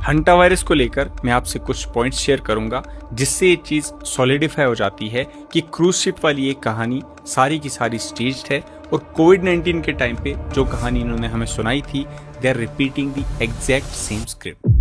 Hanta virus को लेकर मैं आपसे कुछ पॉइंट्स शेयर करूंगा जिससे ये चीज सॉलिडिफाई हो जाती है कि क्रूज शिप वाली ये कहानी सारी की सारी स्टेज्ड है और कोविड-19 के टाइम पे जो कहानी इन्होंने हमें सुनाई थी, they are repeating the exact same script.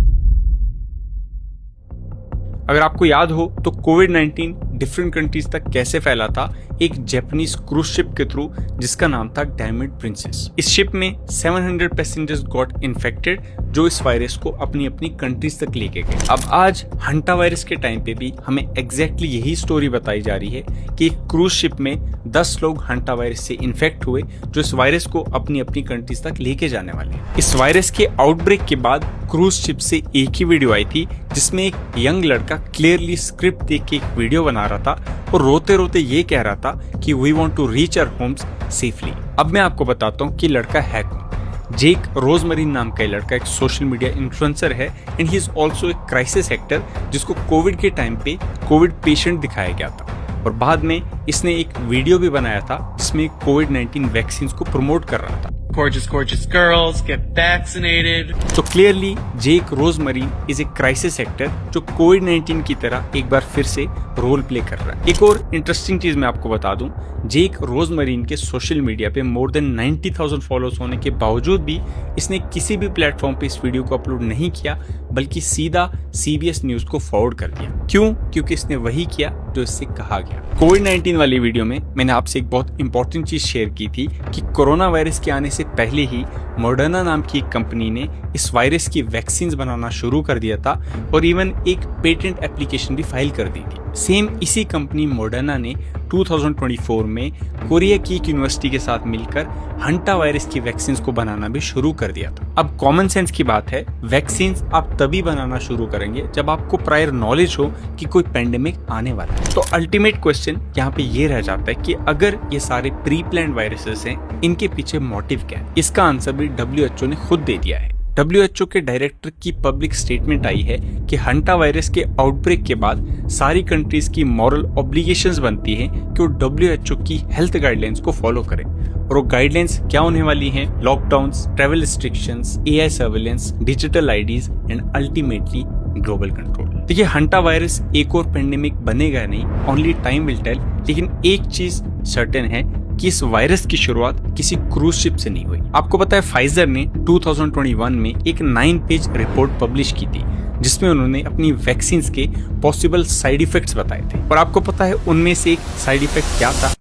अगर आपको याद हो तो कोविड-19 डिफरेंट कंट्रीज तक कैसे फैला था, एक जापानीज क्रूज शिप के थ्रू जिसका नाम था डायमंड प्रिंसेस। इस शिप में 700 पैसेंजर्स गॉट इन्फेक्टेड जो इस वायरस को अपनी अपनी कंट्रीज तक लेके गए। अब आज हंटा वायरस के टाइम पे भी हमें एग्जैक्टली यही स्टोरी बताई जा रही है कि एक क्रूज शिप में 10 लोग हंटा वायरस से इन्फेक्ट हुए जो इस वायरस को अपनी अपनी कंट्रीज तक लेके जाने वाले हैं। इस वायरस के आउटब्रेक के बाद क्रूज शिप से एक ही वीडियो आई थी जिसमें एक यंग लड़का क्लियरली स्क्रिप्ट देख के एक वीडियो बना रहा था और रोते रोते ये कह रहा था कि we want to reach our homes safely. अब मैं आपको बताता हूँ कि लड़का है कौन। जेक रोजमरीन नाम का लड़का एक सोशल मीडिया इन्फ्लुएंसर है एंड ही इज ऑल्सो एक क्राइसिस एक्टर जिसको कोविड के टाइम पे कोविड पेशेंट दिखाया गया था और बाद में इसने एक वीडियो भी बनाया था जिसमें कोविड-19 वैक्सीन को प्रमोट कर रहा था। Gorgeous girls get vaccinated. तो clearly Jake Rosmarin is a crisis actor जो कोविड-19 की तरह एक बार फिर से रोल प्ले कर रहा है। एक और इंटरेस्टिंग चीज मैं आपको बता दूं, जेक रोजमरीन के सोशल मीडिया पे मोर देन 90,000 फॉलोअर्स होने के बावजूद भी इसने किसी भी प्लेटफॉर्म पे इस वीडियो को अपलोड नहीं किया बल्कि सीधा CBS न्यूज को फॉरवर्ड कर दिया। क्यों? क्योंकि इसने वही किया जो इससे कहा गया। कोविड-19 वाली वीडियो में मैंने आपसे एक बहुत इंपॉर्टेंट चीज शेयर की थी कि कोरोना वायरस के आने से पहले ही मॉडर्ना नाम की एक कंपनी ने इस वायरस की वैक्सीन बनाना शुरू कर दिया था और इवन एक पेटेंट एप्लीकेशन भी फाइल कर दी थी। सेम इसी कंपनी मॉडर्ना ने 2024 में कोरिया की एक यूनिवर्सिटी के साथ मिलकर हंटा वायरस की वैक्सीन को बनाना भी शुरू कर दिया था। अब कॉमन सेंस की बात है, वैक्सीन आप तभी बनाना शुरू करेंगे जब आपको प्रायर नॉलेज हो कि कोई पेंडेमिक आने वाला है। तो अल्टीमेट क्वेश्चन यहाँ पे ये रह जाता है कि अगर ये सारे प्री प्लान्ड वायरसेस हैं, इनके पीछे मोटिव क्या है? इसका आंसर भी WHO ने खुद दे दिया है। WHO के डायरेक्टर की पब्लिक स्टेटमेंट आई है कि हंटा वायरस के आउटब्रेक के बाद सारी कंट्रीज की मॉरल ऑब्लिगेशंस बनती हैं कि वो WHO की हेल्थ गाइडलाइंस को फॉलो करें और वो गाइडलाइंस क्या होने वाली हैं? Lockdowns, travel restrictions, AI surveillance, digital IDs and ultimately global control. देखिए, हंटा वायरस एक और पेंडेमिक बनेगा नहीं, ओनली टाइम विल टेल। लेकिन एक चीज सर्टेन है कि इस वायरस की शुरुआत किसी क्रूज शिप से नहीं हुई। आपको पता है फाइजर ने 2021 में एक 9 पेज रिपोर्ट पब्लिश की थी जिसमें उन्होंने अपनी वैक्सीन के पॉसिबल साइड इफेक्ट्स बताए थे और आपको पता है उनमें से एक साइड इफेक्ट क्या था?